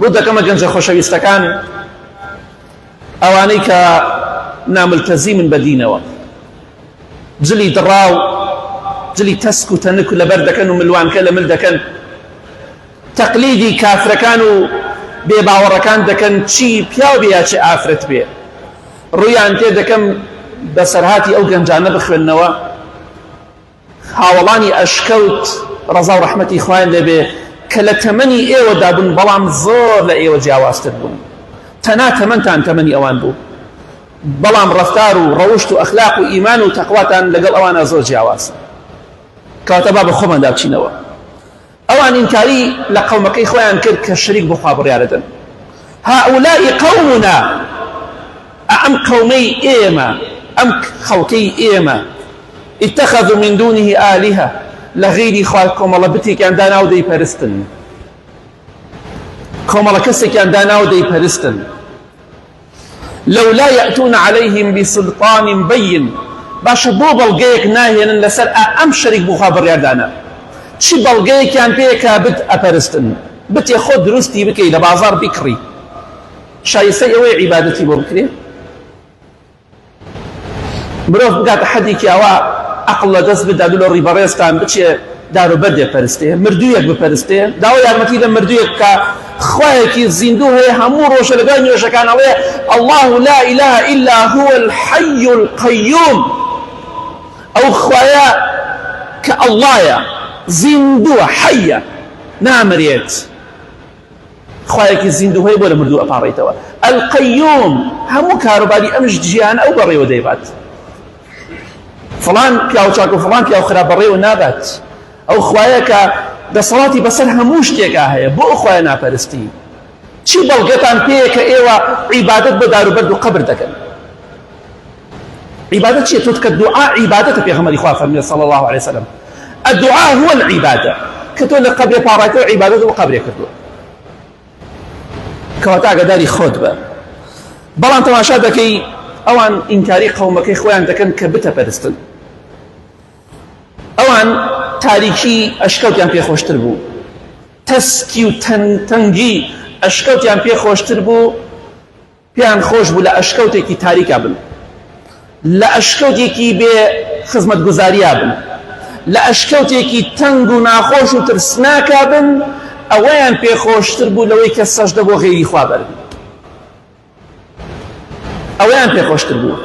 ڕوو دەکەمە گەنجە خۆشەویستەکان ئەوانەی کە ناملتەزیمن بە دینەوە، جلی دڕاو جلی تەسک و تەنک و لەبەر دەکەن و ملوانکە لە مل دەکەن، تەقلیدی کافرەکان و بێباوەڕەکان دەکەن چی پیاو بێ یا چی ئافرەت بێ، ڕوویان تێ دەکەم بە سەرهاتی ئەو گەنجانە بخوێننەوە. هاوڵانی ئەشکەوت ڕەزا و ڕەحمەتی خوایان لێبێ کە لە تەمەنی ئێوەدا بوون بەڵام زۆر لە ئێوە جیاوازتر بوون، تەنا تەمەنتان تەمەنی ئەوان بوو، بەڵام ڕەفتار و ڕەوشت و ئەخلاق و ئیمان و تەقواتان لەگەڵ ئەوانە زۆر جیاوازە. کەواتە با بە خۆماندا بچینەوە. ئەوان ئینکاری لە قەومەکەی خۆیان کرد کە شەریک بۆ خوا بڕیارەدەن. هؤلاء قومنا، ئەم قەومەی ئێمە، ئەم خەڵکەی ئێمە، اتخذوا من دونه آلهة، لغيري خوال كومالا بتي كان داناو دي پرستن، كومالا كسي كان داناو دي پرستن، لولا يأتون عليهم بسلطان بين، باشا بو بلغيك ناهينا لسر أم شريك بخابر يردانا، چي بلغيك كان بيكا بت أپرستن، بتي خود درستي بكي لبازار بكري، شايسي اوي عبادتي بو بكري، مروف بقات حدي كيوا عقل دەست بدات لە ڕیبەڕێزتان بچێ دار و بەردێ پەرستێ، مردوویەک بپەرستێ، داوا یارمەتی لە مردوویەک کە خوایەکی زیندوو هەیە هەموو ڕۆژە لەگەڵ نوێژەکان ئەڵێ الله لا إله إلا هو الحي القيوم، ئەو خوایە کە ئەڵڵایە زیندووە حەیە نامرێت، خوایەکی زیندوو هەیە بۆ لە مردوو ئەپاڕێتەوە، القەیوم هەموو کاروباری ئەمش جیهانە ئەو بەڕێوە دەیبات، فلان پیاو چاک و فلان پیاو خراپ بەڕێوە نابات، ئەو خوایە کە دەسەڵاتی بەسەر هەموو شتێکا هەیە، بۆ ئەو خوایە ناپەرستی. چی بەڵگەتان پێیە کە ئێوە عیبادەت بە داروبەرد و قەبر دەکەن؟ عیبادەت چییە؟ تۆ کە دوعا عیبادەتە، پێغەمبەری خوا فەرموویە صلی الله عليه وسلم الدعاء هو العبادة، کە تۆ لە قەبرێ پاڕایتەوە عیبادەت بۆ قەبرێ کردووە، کەواتە ئاگاداری خۆت بە. بەڵام تەماشا دەکەی ئەوان ئینکاری قەومەکەی خۆیان دەکەن کە بتەپەرستن، ئەوان تاریکی ئەشکەوتیان پێ خۆشتر بوو، تەسکی و تەنگی ئەشکەوتیان پێ خۆشتر بوو، پێیان خۆش بوو لە ئەشکەوتێکی تاریکا بن، لە ئەشکەوتێکی بێ خزمەتگوزاریە بن، لە ئەشکەوتێکی تەنگ و ناخۆش و ترسناکا بن، ئەوەیان پێ خۆشتر بوو لەوەی کە سەجدە بۆ غەیری خوا بەرن، ئەوەیان پێ خۆشتر بوو.